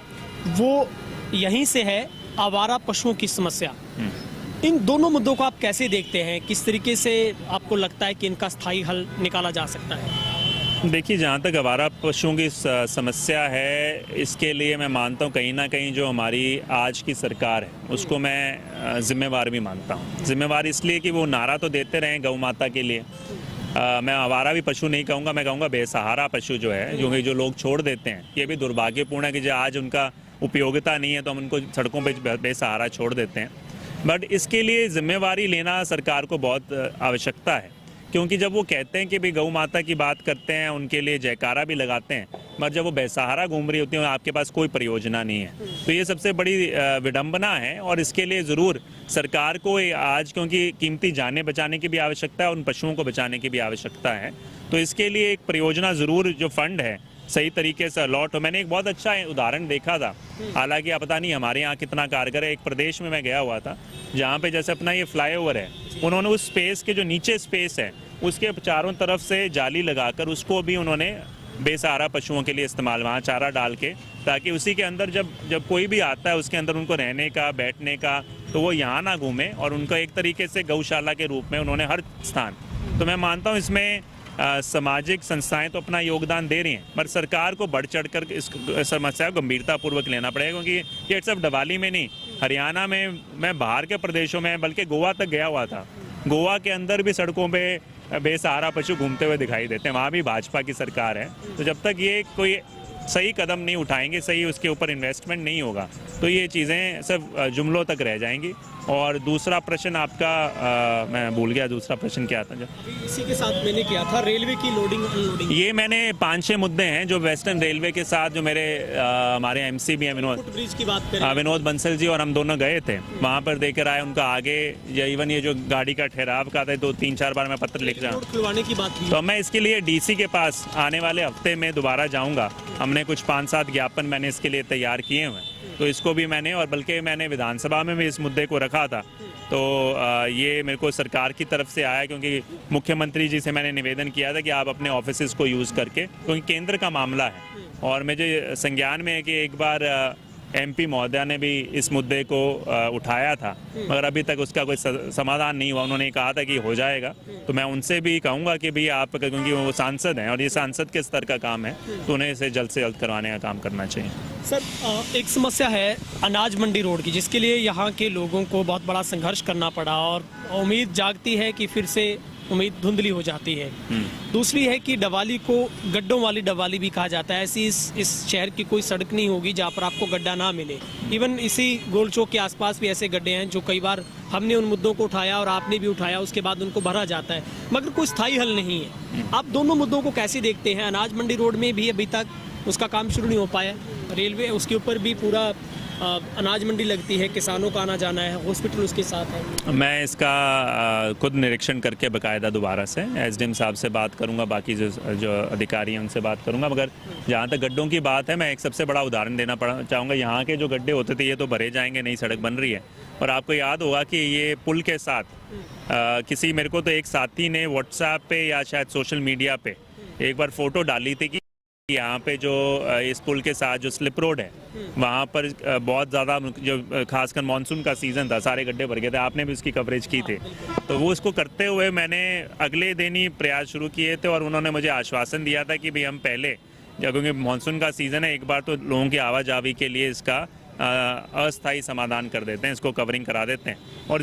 वो यहीं से है आवारा पशुओं की समस्या। इन दोनों मुद्दों को आप कैसे देखते हैं? किस तरीके से आपको लगता है कि इनका स्थायी हल निकाला जा सकता है? देखिए, जहाँ तक आवारा पशुओं की समस्या है, इसके लिए मैं मानता हूँ कहीं ना कहीं जो हमारी आज की सरकार है उसको मैं जिम्मेवार भी मानता हूँ। जिम्मेवार इसलिए कि वो नारा तो देते रहे गौ माता के लिए। मैं आवारा भी पशु नहीं कहूँगा, मैं कहूँगा बेसहारा पशु जो है, जो लोग छोड़ देते हैं। ये भी दुर्भाग्यपूर्ण है कि जो आज उनका उपयोगिता नहीं है तो हम उनको सड़कों पर बेसहारा छोड़ देते हैं। बट इसके लिए जिम्मेवारी लेना सरकार को बहुत आवश्यकता है, क्योंकि जब वो कहते हैं कि भाई गौ माता की बात करते हैं, उनके लिए जयकारा भी लगाते हैं, मगर जब वो बेसहारा घूम रही होती है, आपके पास कोई परियोजना नहीं है, तो ये सबसे बड़ी विडंबना है। और इसके लिए ज़रूर सरकार को आज, क्योंकि कीमती जानें बचाने की भी आवश्यकता है, उन पशुओं को बचाने की भी आवश्यकता है, तो इसके लिए एक परियोजना ज़रूर, जो फंड है सही तरीके से अलॉट हो। मैंने एक बहुत अच्छा उदाहरण देखा था, हालांकि आप पता नहीं हमारे यहाँ कितना कारगर है। एक प्रदेश में मैं गया हुआ था जहाँ पे जैसे अपना ये फ्लाईओवर है, उन्होंने उस स्पेस के जो नीचे स्पेस है उसके चारों तरफ से जाली लगाकर उसको भी उन्होंने बेसहारा पशुओं के लिए इस्तेमाल, वहाँ चारा डाल के, ताकि उसी के अंदर जब कोई भी आता है उसके अंदर उनको रहने का, बैठने का, तो वो यहाँ ना घूमे, और उनका एक तरीके से गौशाला के रूप में उन्होंने हर स्थान। तो मैं मानता हूँ इसमें सामाजिक संस्थाएं तो अपना योगदान दे रही हैं, पर सरकार को बढ़ चढ़ कर इस समस्या को गंभीरतापूर्वक लेना पड़ेगा, क्योंकि ये सिर्फ डवाली में नहीं, हरियाणा में, मैं बाहर के प्रदेशों में, बल्कि गोवा तक गया हुआ था। गोवा के अंदर भी सड़कों पे बेसहारा पशु घूमते हुए दिखाई देते हैं, वहाँ भी भाजपा की सरकार है। तो जब तक ये कोई सही कदम नहीं उठाएंगे, सही उसके ऊपर इन्वेस्टमेंट नहीं होगा, तो ये चीज़ें सिर्फ जुमलों तक रह जाएंगी। और दूसरा प्रश्न आपका मैं भूल गया, दूसरा प्रश्न क्या था? जो इसी के साथ मैंने किया था रेलवे की लोडिंग अनलोडिंग। ये मैंने 5-6 मुद्दे हैं जो वेस्टर्न रेलवे के साथ जो मेरे हमारे एमसी भी हैं विनोद, ब्रिज की बात करें, विनोद बंसल जी और हम दोनों गए थे वहाँ पर, देकर आए उनका आगे इवन ये जो गाड़ी का ठहराव का था, 2-3-4 बार मैं पत्र लिख जाऊँ, खुलवाने की बात की। तो मैं इसके लिए डीसी के पास आने वाले हफ्ते में दोबारा जाऊँगा। हमने कुछ 5-7 ज्ञापन मैंने इसके लिए तैयार किए हुए हैं, तो इसको भी मैंने, और बल्कि मैंने विधानसभा में भी इस मुद्दे को रखा था। तो ये मेरे को सरकार की तरफ से आया, क्योंकि मुख्यमंत्री जी से मैंने निवेदन किया था कि आप अपने ऑफिसेज को यूज़ करके, क्योंकि केंद्र का मामला है और मुझे संज्ञान में है कि एक बार एमपी महोदया ने भी इस मुद्दे को उठाया था, मगर अभी तक उसका कोई समाधान नहीं हुआ। उन्होंने कहा था कि हो जाएगा, तो मैं उनसे भी कहूँगा कि भाई आप, क्योंकि वो सांसद हैं और ये सांसद के स्तर का काम है, तो उन्हें इसे जल्द से जल्द करवाने का काम करना चाहिए। सर, एक समस्या है अनाज मंडी रोड की, जिसके लिए यहाँ के लोगों को बहुत बड़ा संघर्ष करना पड़ा और उम्मीद जागती है कि फिर से उम्मीद धुंधली हो जाती है। दूसरी है कि डवाली को गड्ढों वाली डवाली भी कहा जाता है। ऐसी इस शहर की कोई सड़क नहीं होगी जहाँ पर आपको गड्ढा ना मिले। इवन इसी गोल चौक के आसपास भी ऐसे गड्ढे हैं जो कई बार हमने उन मुद्दों को उठाया और आपने भी उठाया, उसके बाद उनको भरा जाता है, मगर कोई स्थायी हल नहीं है। आप दोनों मुद्दों को कैसे देखते हैं? अनाज मंडी रोड में भी अभी तक उसका काम शुरू नहीं हो पाया, रेलवे उसके ऊपर भी पूरा अनाज मंडी लगती है, किसानों का आना जाना है, हॉस्पिटल उसके साथ है। मैं इसका खुद निरीक्षण करके बकायदा दोबारा से एसडीएम साहब से बात करूंगा, बाकी जो अधिकारी हैं उनसे बात करूंगा। मगर जहां तक गड्ढों की बात है, मैं एक सबसे बड़ा उदाहरण देना चाहूँगा। यहाँ के जो गड्ढे होते थे ये तो भरे जाएंगे, नई सड़क बन रही है। और आपको याद होगा कि ये पुल के साथ किसी, मेरे को तो एक साथी ने व्हाट्सएप पे या शायद सोशल मीडिया पे एक बार फोटो डाली थी कि यहाँ पे जो इस पुल के साथ जो स्लिप रोड है, वहाँ पर बहुत ज़्यादा, जो खासकर मानसून का सीज़न था, सारे गड्ढे भर गए थे। आपने भी उसकी कवरेज की थी। तो वो उसको करते हुए मैंने अगले दिन ही प्रयास शुरू किए थे और उन्होंने मुझे आश्वासन दिया था कि भाई हम पहले, क्योंकि मानसून का सीज़न है, एक बार तो लोगों की आवाजाही के लिए इसका अस्थायी समाधान कर देते हैं, इसको कवरिंग करा देते हैं, और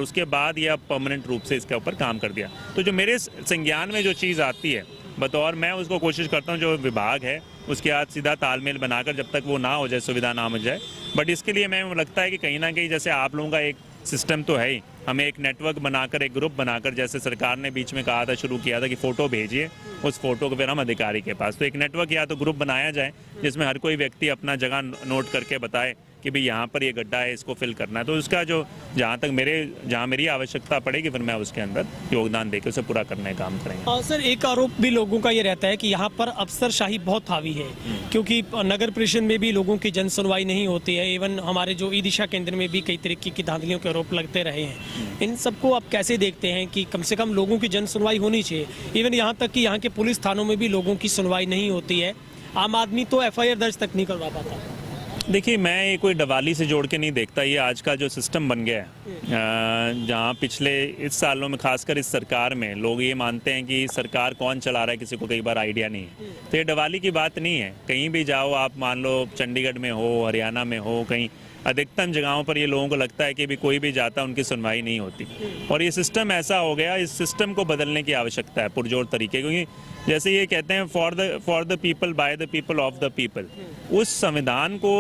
उसके बाद यह परमानेंट रूप से इसके ऊपर काम कर दिया। तो जो मेरे संज्ञान में जो चीज़ आती है, बतौर मैं उसको कोशिश करता हूँ जो विभाग है उसके साथ सीधा तालमेल बनाकर, जब तक वो ना हो जाए, सुविधा ना हो जाए। बट इसके लिए मैं लगता है कि कहीं ना कहीं, जैसे आप लोगों का एक सिस्टम तो है ही, हमें एक नेटवर्क बनाकर, एक ग्रुप बनाकर, जैसे सरकार ने बीच में कहा था, शुरू किया था कि फ़ोटो भेजिए, उस फोटो को फिर हम अधिकारी के पास, तो एक नेटवर्क या तो ग्रुप बनाया जाए जिसमें हर कोई व्यक्ति अपना जगह नोट करके बताए कि भाई यहाँ पर ये गड्ढा है, इसको फिल करना है। तो उसका जो जहाँ मेरी आवश्यकता पड़ेगी, फिर मैं उसके अंदर योगदान देकर उसे पूरा करने का काम करेंगे। और सर, एक आरोप भी लोगों का ये रहता है कि यहाँ पर अफसरशाही बहुत हावी है, क्योंकि नगर परिषद में भी लोगों की जन सुनवाई नहीं होती है। इवन हमारे जो ई दिशा केंद्र में भी कई तरीके की धांधलियों के आरोप लगते रहे हैं। इन सबको आप कैसे देखते हैं कि कम से कम लोगों की जन सुनवाई होनी चाहिए? इवन यहाँ तक कि यहाँ के पुलिस थानों में भी लोगों की सुनवाई नहीं होती है, आम आदमी तो FIR दर्ज तक नहीं करवा पाता। देखिए, मैं ये कोई डवाली से जोड़ के नहीं देखता। ये आज का जो सिस्टम बन गया है, जहाँ पिछले इस सालों में, खासकर इस सरकार में, लोग ये मानते हैं कि सरकार कौन चला रहा है किसी को कई बार आइडिया नहीं है। तो ये डवाली की बात नहीं है। कहीं भी जाओ आप, मान लो चंडीगढ़ में हो, हरियाणा में हो, कहीं अधिकतम जगहों पर ये लोगों को लगता है कि भी कोई भी जाता है उनकी सुनवाई नहीं होती। और ये सिस्टम ऐसा हो गया, इस सिस्टम को बदलने की आवश्यकता है पुरजोर तरीके, क्योंकि जैसे ये कहते हैं for the people, by the people, of the people. उस संविधान को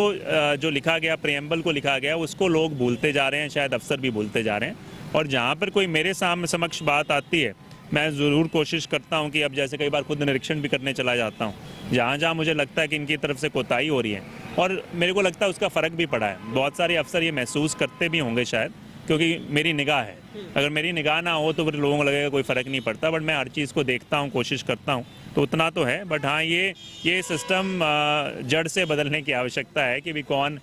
जो लिखा गया, प्रियम्बल को लिखा गया, उसको लोग भूलते जा रहे हैं, शायद अफसर भी भूलते जा रहे हैं। और जहाँ पर कोई मेरे समक्ष बात आती है, मैं ज़रूर कोशिश करता हूँ कि, अब जैसे कई बार खुद निरीक्षण भी करने चला जाता हूँ, जहाँ मुझे लगता है कि इनकी तरफ से कोताही हो रही है, और मेरे को लगता है उसका फ़र्क भी पड़ा है। बहुत सारे अफसर ये महसूस करते भी होंगे शायद, क्योंकि मेरी निगाह है। अगर मेरी निगाह ना हो तो फिर लोगों को लगेगा कोई फ़र्क नहीं पड़ता, बट मैं हर चीज़ को देखता हूँ, कोशिश करता हूँ, तो उतना तो है। बट हाँ, ये सिस्टम जड़ से बदलने की आवश्यकता है कि भी कौन,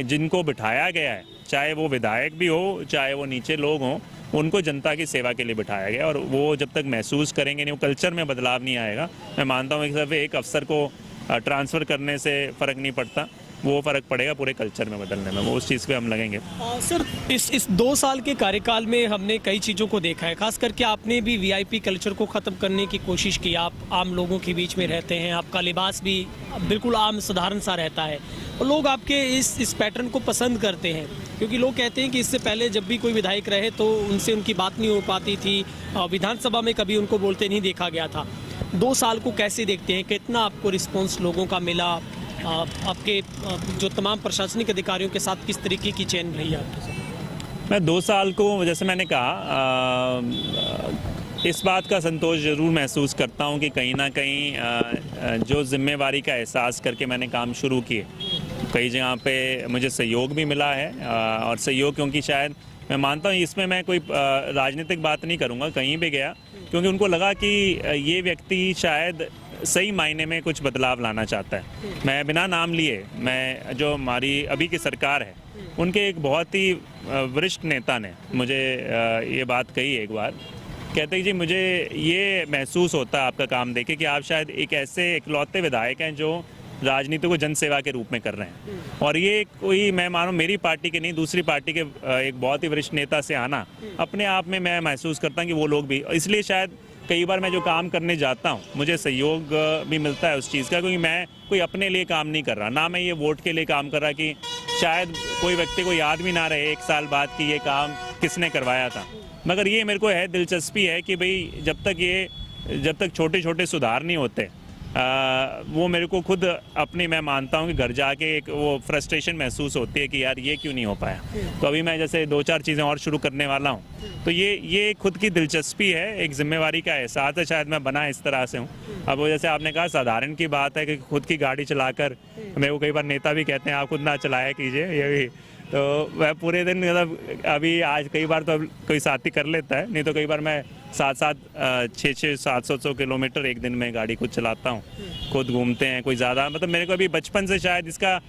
जिनको बिठाया गया है, चाहे वो विधायक भी हो, चाहे वो नीचे लोग हों, उनको जनता की सेवा के लिए बिठाया गया, और वो जब तक महसूस करेंगे नहीं, वो कल्चर में बदलाव नहीं आएगा। मैं मानता हूँ कि सिर्फ एक अफसर को ट्रांसफ़र करने से फ़र्क नहीं पड़ता, वो फ़र्क पड़ेगा पूरे कल्चर में बदलने में, वो उस चीज़ पे हम लगेंगे। सर, इस 2 साल के कार्यकाल में हमने कई चीज़ों को देखा है, खास करके आपने भी VIP कल्चर को ख़त्म करने की कोशिश की। आप आम लोगों के बीच में रहते हैं, आपका लिबास भी बिल्कुल आम साधारण सा रहता है, और लोग आपके इस पैटर्न को पसंद करते हैं, क्योंकि लोग कहते हैं कि इससे पहले जब भी कोई विधायक रहे तो उनसे उनकी बात नहीं हो पाती थी, विधानसभा में कभी उनको बोलते नहीं देखा गया था। 2 साल को कैसे देखते हैं? कितना आपको रिस्पॉन्स लोगों का मिला? आपके जो तमाम प्रशासनिक अधिकारियों के साथ किस तरीके की चेन रही है आपके साथ? मैं 2 साल को, जैसे मैंने कहा, इस बात का संतोष ज़रूर महसूस करता हूं कि कहीं ना कहीं जो जिम्मेवारी का एहसास करके मैंने काम शुरू किए, कई जगह पे मुझे सहयोग भी मिला है। और सहयोग क्योंकि शायद मैं मानता हूँ इसमें मैं कोई राजनीतिक बात नहीं करूँगा, कहीं भी गया क्योंकि उनको लगा कि ये व्यक्ति शायद सही मायने में कुछ बदलाव लाना चाहता है। मैं बिना नाम लिए, मैं जो हमारी अभी की सरकार है उनके एक बहुत ही वरिष्ठ नेता ने मुझे ये बात कही एक बार, कहते हैं जी मुझे ये महसूस होता है आपका काम देखे कि आप शायद एक ऐसे इकलौते विधायक हैं जो राजनीति को जनसेवा के रूप में कर रहे हैं। और ये कोई, मैं मानो मेरी पार्टी के नहीं, दूसरी पार्टी के एक बहुत ही वरिष्ठ नेता से आना अपने आप में मैं महसूस करता हूँ कि वो लोग भी, इसलिए शायद कई बार मैं जो काम करने जाता हूँ मुझे सहयोग भी मिलता है उस चीज़ का, क्योंकि मैं कोई अपने लिए काम नहीं कर रहा, ना मैं ये वोट के लिए काम कर रहा कि शायद कोई व्यक्ति को याद भी ना रहे 1 साल बाद कि ये काम किसने करवाया था। मगर ये मेरे को है, दिलचस्पी है कि भाई जब तक छोटे छोटे सुधार नहीं होते, वो मेरे को खुद अपनी, मैं मानता हूँ कि घर जाके एक वो फ्रस्ट्रेशन महसूस होती है कि यार ये क्यों नहीं हो पाया। तो अभी मैं जैसे 2-4 चीज़ें और शुरू करने वाला हूँ, तो ये खुद की दिलचस्पी है, एक जिम्मेवारी का एहसास है, शायद मैं बना इस तरह से हूँ। अब वो जैसे आपने कहा साधारण की बात है कि खुद की गाड़ी चलाकर, मेरे को कई बार नेता भी कहते हैं आप खुद ना चलाया कीजिए, ये भी, तो मैं पूरे दिन, मतलब अभी आज कई बार तो कोई साथी कर लेता है, नहीं तो कई बार मैं 600-700 किलोमीटर एक दिन में गाड़ी खुद चलाता हूँ, खुद घूमते हैं। कोई ज़्यादा, मतलब मेरे को अभी बचपन से शायद इसका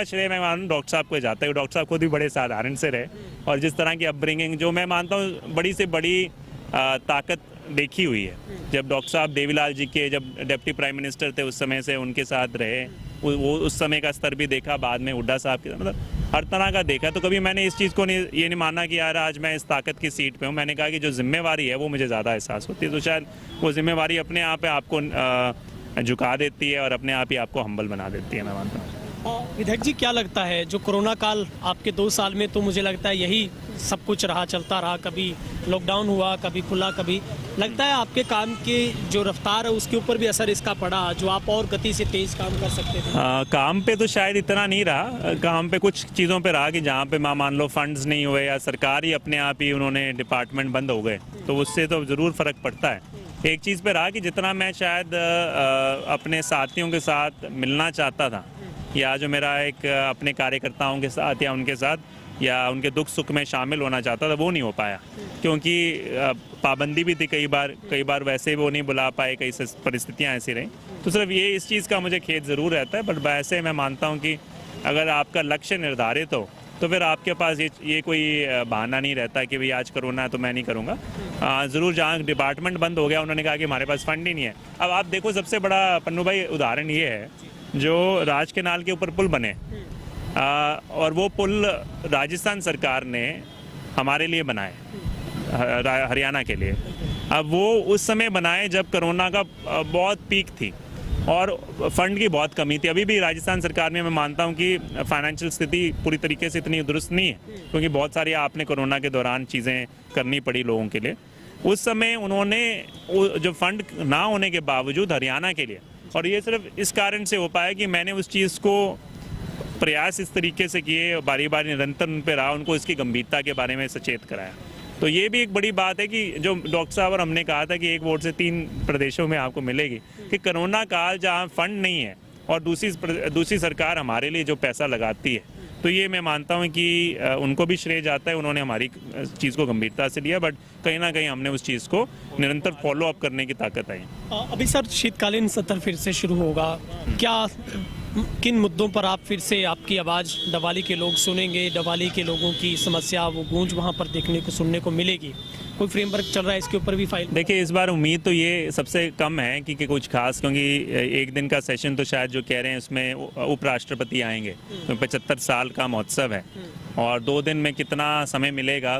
श्रेय मैं मानूँ डॉक्टर साहब को जाता है। डॉक्टर साहब खुद भी बड़े साधारण से रहे और जिस तरह की अपब्रिंगिंग, जो मैं मानता हूँ बड़ी से बड़ी ताकत देखी हुई है। जब डॉक्टर साहब देवीलाल जी के, जब डिप्टी प्राइम मिनिस्टर थे उस समय से उनके साथ रहे, वो उस समय का स्तर भी देखा, बाद में हुड्डा साहब के, मतलब हर तरह का देखा। तो कभी मैंने इस चीज़ को ये नहीं माना कि यार आज मैं इस ताकत की सीट पे हूँ। मैंने कहा कि जो जिम्मेवारी है वो मुझे ज़्यादा एहसास होती है, तो शायद वो जिम्मेवारी अपने आप आपको झुका देती है और अपने आप ही आपको हम्बल बना देती है, मैं मानता हूँ। विधायक जी, क्या लगता है जो कोरोना काल आपके 2 साल में, तो मुझे लगता है यही सब कुछ रहा, चलता रहा, कभी लॉकडाउन हुआ, कभी खुला, कभी, लगता है आपके काम की जो रफ्तार है उसके ऊपर भी असर इसका पड़ा, जो आप और गति से तेज काम कर सकते थे? काम पे तो शायद इतना नहीं रहा, काम पे कुछ चीज़ों पे रहा कि जहाँ पे मान लो फंड्स नहीं हुए या सरकार ही अपने आप ही उन्होंने डिपार्टमेंट बंद हो गए, तो उससे तो ज़रूर फ़र्क पड़ता है। एक चीज़ पे रहा कि जितना मैं शायद अपने साथियों के साथ मिलना चाहता था, या जो मेरा एक अपने कार्यकर्ताओं के साथ या उनके साथ या उनके दुख सुख में शामिल होना चाहता था, वो नहीं हो पाया, क्योंकि पाबंदी भी थी। कई बार वैसे वो नहीं बुला पाए, कई परिस्थितियां ऐसी रहीं। तो सिर्फ ये इस चीज़ का मुझे खेद ज़रूर रहता है, बट वैसे मैं मानता हूँ कि अगर आपका लक्ष्य निर्धारित हो तो फिर आपके पास ये कोई बहाना नहीं रहता कि भाई आज कोरोना है तो मैं नहीं करूँगा। ज़रूर जहाँ डिपार्टमेंट बंद हो गया, उन्होंने कहा कि हमारे पास फंड ही नहीं है। अब आप देखो, सबसे बड़ा पन्नू भाई उदाहरण ये है, जो राज केनाल के ऊपर पुल बने, और वो पुल राजस्थान सरकार ने हमारे लिए बनाए, हरियाणा के लिए। अब वो उस समय बनाए जब कोरोना का बहुत पीक थी और फंड की बहुत कमी थी। अभी भी राजस्थान सरकार में मैं मानता हूँ कि फाइनेंशियल स्थिति पूरी तरीके से इतनी दुरुस्त नहीं है, क्योंकि बहुत सारी आपने कोरोना के दौरान चीज़ें करनी पड़ी लोगों के लिए। उस समय उन्होंने जो फंड ना होने के बावजूद हरियाणा के लिए, और ये सिर्फ इस कारण से हो पाया कि मैंने उस चीज़ को प्रयास इस तरीके से किए, बारी बारी निरंतर उन पर रहा, उनको इसकी गंभीरता के बारे में सचेत कराया। तो ये भी एक बड़ी बात है कि जो डॉक्टर साहब और हमने कहा था कि 1 वोट से 3 प्रदेशों में आपको मिलेगी, कि कोरोना काल जहाँ फंड नहीं है और दूसरी सरकार हमारे लिए जो पैसा लगाती है, तो ये मैं मानता हूँ कि उनको भी श्रेय जाता है। उन्होंने हमारी चीज़ को गंभीरता से लिया, बट कहीं ना कहीं हमने उस चीज़ को निरंतर फॉलो अप करने की ताकत आई। अभी सर शीतकालीन सत्र फिर से शुरू होगा, क्या किन मुद्दों पर आप फिर से आपकी आवाज़ डबवाली के लोग सुनेंगे, डबवाली के लोगों की समस्या, वो गूंज वहाँ पर देखने को सुनने को मिलेगी? कोई फ्रेमवर्क चल रहा है इसके ऊपर भी फाइल? देखिए, इस बार उम्मीद तो ये सबसे कम है कि कुछ खास, क्योंकि एक दिन का सेशन तो शायद जो कह रहे हैं उसमें उपराष्ट्रपति आएंगे, तो 75 साल का महोत्सव है और 2 दिन में कितना समय मिलेगा।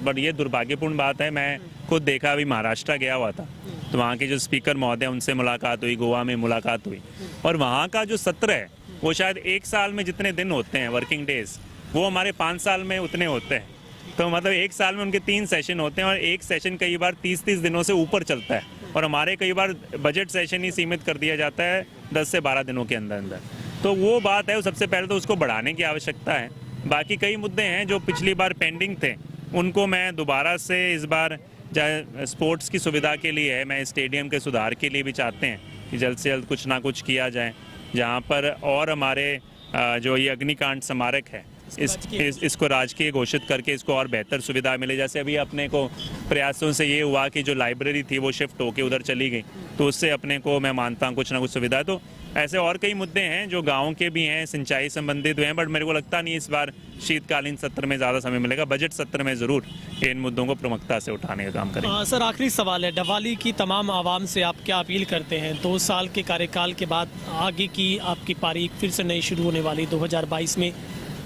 बट ये दुर्भाग्यपूर्ण बात है, मैं खुद देखा, अभी महाराष्ट्र गया हुआ था, तो वहाँ के जो स्पीकर महोदय उनसे मुलाकात हुई, गोवा में मुलाकात हुई, और वहाँ का जो सत्र है वो शायद 1 साल में जितने दिन होते हैं वर्किंग डेज, वो हमारे 5 साल में उतने होते हैं। तो मतलब 1 साल में उनके 3 सेशन होते हैं और एक सेशन कई बार 30-30 दिनों से ऊपर चलता है, और हमारे कई बार बजट सेशन ही सीमित कर दिया जाता है 10 से 12 दिनों के अंदर अंदर। तो वो बात है, सबसे पहले तो उसको बढ़ाने की आवश्यकता है। बाकी कई मुद्दे हैं जो पिछली बार पेंडिंग थे, उनको मैं दोबारा से इस बार स्पोर्ट्स की सुविधा के लिए है, मैं स्टेडियम के सुधार के लिए भी चाहते हैं कि जल्द से जल्द कुछ ना कुछ किया जाए, जहाँ पर और हमारे जो ये अग्निकांड स्मारक है इसको राजकीय घोषित करके इसको और बेहतर सुविधा मिले। जैसे अभी अपने को प्रयासों से ये हुआ कि जो लाइब्रेरी थी वो शिफ्ट होके उधर चली गई, तो उससे अपने को मैं मानता हूँ कुछ ना कुछ सुविधा। तो ऐसे और कई मुद्दे हैं जो गाँव के भी हैं, सिंचाई संबंधित हैं, बट मेरे को लगता नहीं इस बार शीतकालीन सत्र में ज़्यादा समय मिलेगा। बजट सत्र में ज़रूर इन मुद्दों को प्रमुखता से उठाने का काम करेंगे। सर, आखिरी सवाल है, डबवाली की तमाम आवाम से आप क्या अपील करते हैं? 2 साल के कार्यकाल के बाद आगे की आपकी पारी फिर से नई शुरू होने वाली 2022 में,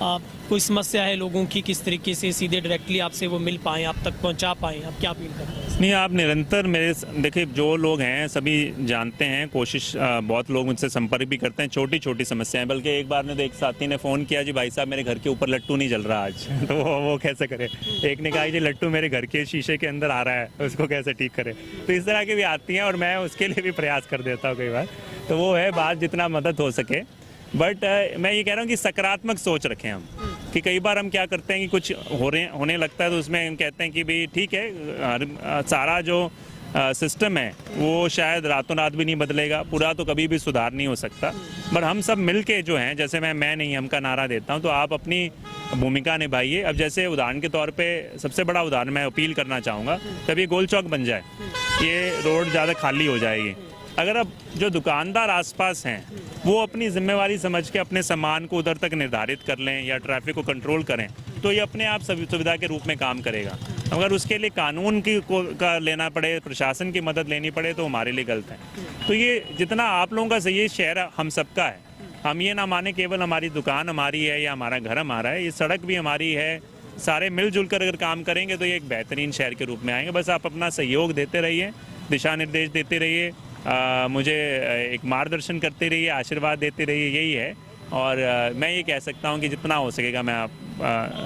कोई समस्या है लोगों की, किस तरीके से सीधे डायरेक्टली आपसे वो मिल पाएँ, आप तक पहुंचा पाएँ, आप क्या अपील करते हैं? नहीं, आप निरंतर मेरे देखिए जो लोग हैं सभी जानते हैं, कोशिश बहुत लोग मुझसे संपर्क भी करते हैं, छोटी छोटी समस्याएं। बल्कि एक बार ने एक साथी ने फ़ोन किया जी भाई साहब मेरे घर के ऊपर लट्टू नहीं जल रहा आज तो वो कैसे करे। एक ने कहा जी लट्टू मेरे घर के शीशे के अंदर आ रहा है, उसको कैसे ठीक करे। तो इस तरह की भी आती हैं और मैं उसके लिए भी प्रयास कर देता हूँ कई बार। तो वो है बात, जितना मदद हो सके। बट मैं ये कह रहा हूँ कि सकारात्मक सोच रखें हम, कि कई बार हम क्या करते हैं कि कुछ होने लगता है तो उसमें हम कहते हैं कि भाई ठीक है, सारा जो सिस्टम है वो शायद रातों रात भी नहीं बदलेगा, पूरा तो कभी भी सुधार नहीं हो सकता, पर हम सब मिल के जो हैं, जैसे मैं नहीं हम का नारा देता हूँ, तो आप अपनी भूमिका निभाइए। अब जैसे उदाहरण के तौर पे सबसे बड़ा उदाहरण मैं अपील करना चाहूँगा, तब ये गोल चौक बन जाए, ये रोड ज़्यादा खाली हो जाएगी। अगर अब जो दुकानदार आसपास हैं वो अपनी जिम्मेवारी समझ के अपने सामान को उधर तक निर्धारित कर लें या ट्रैफिक को कंट्रोल करें, तो ये अपने आप सुविधा के रूप में काम करेगा। अगर उसके लिए कानून का लेना पड़े, प्रशासन की मदद लेनी पड़े, तो हमारे लिए गलत है। तो ये जितना आप लोगों का सही, ये शहर हम सबका है। हम ये ना माने केवल हमारी दुकान हमारी है या हमारा घर हमारा है, ये सड़क भी हमारी है। सारे मिलजुल कर अगर काम करेंगे तो ये एक बेहतरीन शहर के रूप में आएंगे। बस आप अपना सहयोग देते रहिए, दिशा निर्देश देते रहिए, मुझे एक मार्गदर्शन करते रहिए, आशीर्वाद देते रहिए, यही है। और मैं ये कह सकता हूँ कि जितना हो सकेगा मैं आप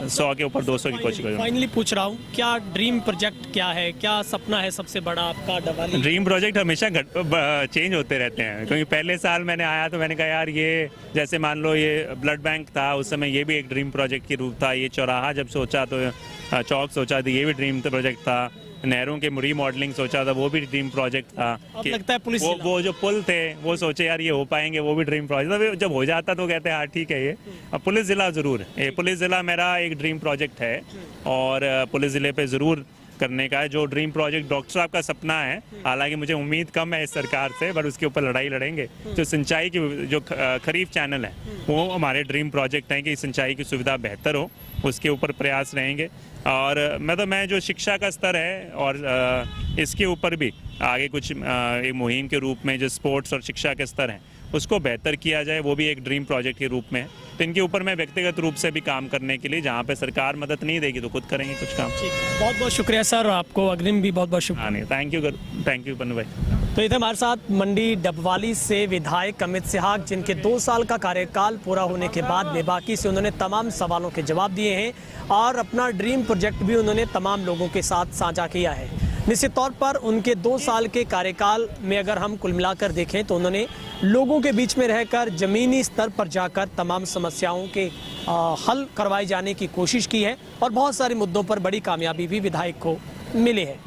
100 के ऊपर 200 की कोशिश करूँगा। फाइनली पूछ रहा हूँ, क्या ड्रीम प्रोजेक्ट क्या है, क्या सपना है सबसे बड़ा आपका डबवाली? ड्रीम प्रोजेक्ट हमेशा चेंज होते रहते हैं, क्योंकि पहले साल मैंने आया तो मैंने कहा यार ये जैसे मान लो ये ब्लड बैंक था, उस समय ये भी एक ड्रीम प्रोजेक्ट के रूप था। ये चौराहा जब सोचा तो चौक सोचा तो ये भी ड्रीम प्रोजेक्ट था। नहरों के रीमॉडलिंग सोचा था, वो भी ड्रीम प्रोजेक्ट था। अब लगता है पुलिस वो जो पुल थे वो सोचे यार ये हो पाएंगे, वो भी ड्रीम प्रोजेक्ट था। जब हो जाता तो कहते हैं हाँ ठीक है। ये अब पुलिस ज़िला ज़रूर है, पुलिस ज़िला मेरा एक ड्रीम प्रोजेक्ट है और पुलिस ज़िले पे ज़रूर करने का है। जो ड्रीम प्रोजेक्ट डॉक्टर साहब का सपना है, हालांकि मुझे उम्मीद कम है इस सरकार से, पर उसके ऊपर लड़ाई लड़ेंगे। जो सिंचाई की जो खरीफ चैनल है वो हमारे ड्रीम प्रोजेक्ट हैं कि सिंचाई की सुविधा बेहतर हो, उसके ऊपर प्रयास रहेंगे। और मैं जो शिक्षा का स्तर है और इसके ऊपर भी आगे कुछ एक मुहिम के रूप में जो स्पोर्ट्स और शिक्षा के स्तर हैं उसको बेहतर किया जाए, वो भी एक ड्रीम प्रोजेक्ट के रूप में है। तो इनके ऊपर मैं व्यक्तिगत रूप से भी काम करने के लिए, जहाँ पे सरकार मदद नहीं देगी तो खुद करेंगे कुछ काम। बहुत बहुत शुक्रिया सर, आपको अग्रिम भी बहुत बहुत शुक्रिया। थैंक यू पन्नू भाई। तो इधर हमारे साथ मंडी डबवाली से विधायक अमित सिहाग, जिनके 2 साल का कार्यकाल पूरा होने के बाद बेबाकी से उन्होंने तमाम सवालों के जवाब दिए हैं और अपना ड्रीम प्रोजेक्ट भी उन्होंने तमाम लोगों के साथ साझा किया है। निश्चित तौर पर उनके 2 साल के कार्यकाल में अगर हम कुल मिलाकर देखें तो उन्होंने लोगों के बीच में रहकर जमीनी स्तर पर जाकर तमाम समस्याओं के हल करवाए जाने की कोशिश की है और बहुत सारे मुद्दों पर बड़ी कामयाबी भी विधायक को मिले हैं।